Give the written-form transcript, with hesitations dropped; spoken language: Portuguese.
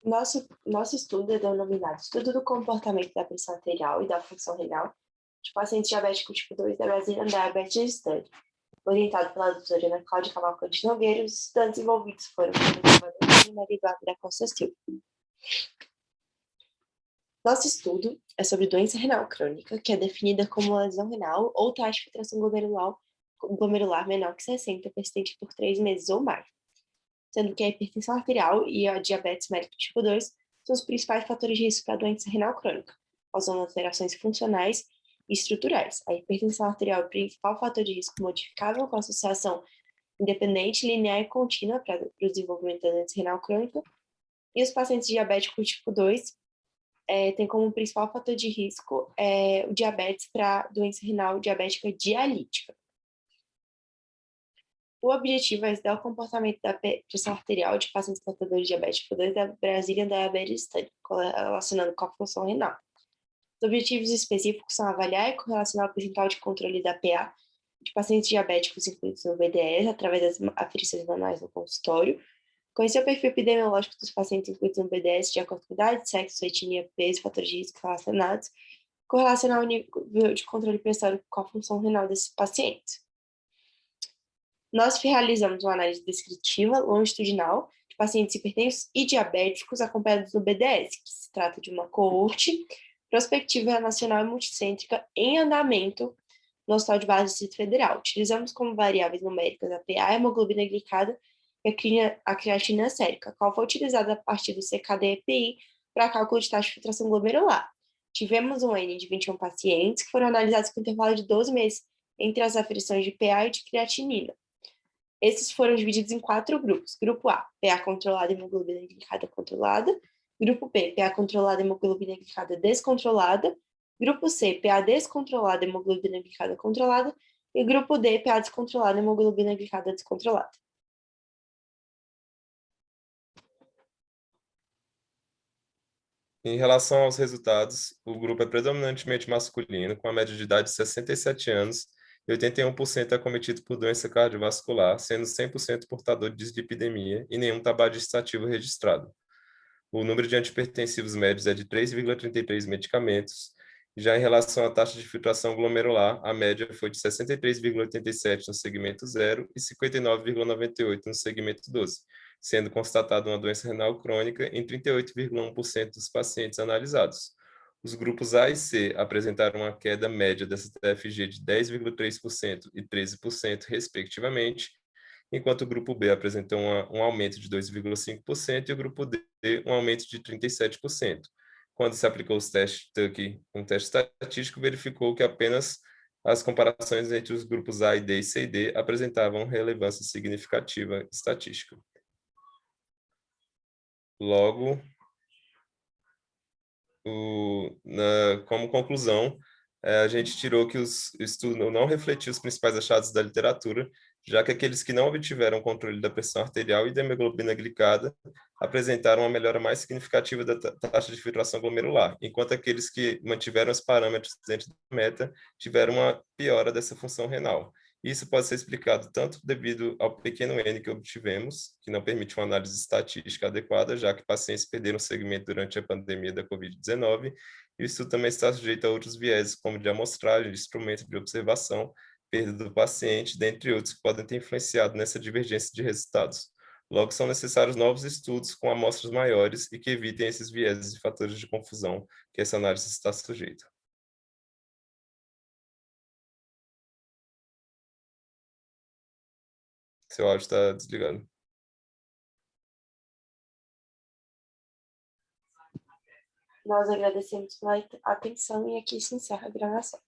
Nosso estudo é denominado Estudo do Comportamento da Pressão Arterial e da Função Renal de pacientes diabéticos tipo 2 da Brazilian Diabetes Study, orientado pela doutora Ana Cláudia Cavalcante Nogueira. Os estudantes envolvidos foram o Maria Eduarda da Costa Silva. Nosso estudo é sobre doença renal crônica, que é definida como uma lesão renal ou taxa de filtração glomerular menor que 60, persistente por 3 meses ou mais, sendo que a hipertensão arterial e a diabetes mellitus tipo 2 são os principais fatores de risco para a doença renal crônica, causando alterações funcionais e estruturais. A hipertensão arterial é o principal fator de risco modificável com associação independente, linear e contínua para o desenvolvimento da doença renal crônica, e os pacientes diabéticos tipo 2 tem como principal fator de risco o diabetes para doença renal diabética dialítica. O objetivo é estudar o comportamento da pressão arterial de pacientes portadores de diabetes tipo 2 da Brazilian Diabetes Study, relacionando com a função renal. Os objetivos específicos são avaliar e correlacionar o percentual de controle da PA de pacientes diabéticos incluídos no BDS através das aferições manuais no consultório, conhecer o perfil epidemiológico dos pacientes incluídos no BDS de acordo com idade, sexo, etnia, peso, fatores de risco relacionados, correlacionar o nível de controle pressórico com a função renal desses pacientes. Nós realizamos uma análise descritiva longitudinal de pacientes hipertensos e diabéticos acompanhados no BDS, que se trata de uma coorte prospectiva nacional e multicêntrica em andamento no Hospital de Base do Distrito Federal. Utilizamos como variáveis numéricas a PA, a hemoglobina glicada e a creatina sérica, a qual foi utilizada a partir do CKD-EPI para cálculo de taxa de filtração glomerular. Tivemos um N de 21 pacientes que foram analisados com intervalo de 12 meses entre as aferições de PA e de creatinina. Esses foram divididos em 4 grupos. Grupo A, PA controlada, hemoglobina glicada controlada. Grupo B, PA controlada, hemoglobina glicada descontrolada. Grupo C, PA descontrolada, hemoglobina glicada controlada. E grupo D, PA descontrolada, hemoglobina glicada descontrolada. Em relação aos resultados, o grupo é predominantemente masculino, com a média de idade de 67 anos e 81% acometido por doença cardiovascular, sendo 100% portador de dislipidemia e nenhum tabagista ativo registrado. O número de antihipertensivos médios é de 3,33 medicamentos. Já em relação à taxa de filtração glomerular, a média foi de 63,87 no segmento 0 e 59,98 no segmento 12, sendo constatada uma doença renal crônica em 38,1% dos pacientes analisados. Os grupos A e C apresentaram uma queda média dessa TFG de 10,3% e 13%, respectivamente, enquanto o grupo B apresentou um aumento de 2,5% e o grupo D um aumento de 37%. Quando se aplicou os testes Tuck, um teste estatístico, verificou que apenas as comparações entre os grupos A e D e C e D apresentavam relevância significativa estatística. Logo, como conclusão, a gente tirou que o estudo não refletiu os principais achados da literatura, já que aqueles que não obtiveram controle da pressão arterial e da hemoglobina glicada apresentaram uma melhora mais significativa da taxa de filtração glomerular, enquanto aqueles que mantiveram os parâmetros dentro da meta tiveram uma piora dessa função renal. Isso pode ser explicado tanto devido ao pequeno N que obtivemos, que não permite uma análise estatística adequada, já que pacientes perderam segmento durante a pandemia da Covid-19, e o estudo também está sujeito a outros vieses, como de amostragem, de instrumento de observação, perda do paciente, dentre outros que podem ter influenciado nessa divergência de resultados. Logo, são necessários novos estudos com amostras maiores e que evitem esses vieses e fatores de confusão que essa análise está sujeita. Seu áudio está desligado. Nós agradecemos pela atenção e aqui se encerra a gravação.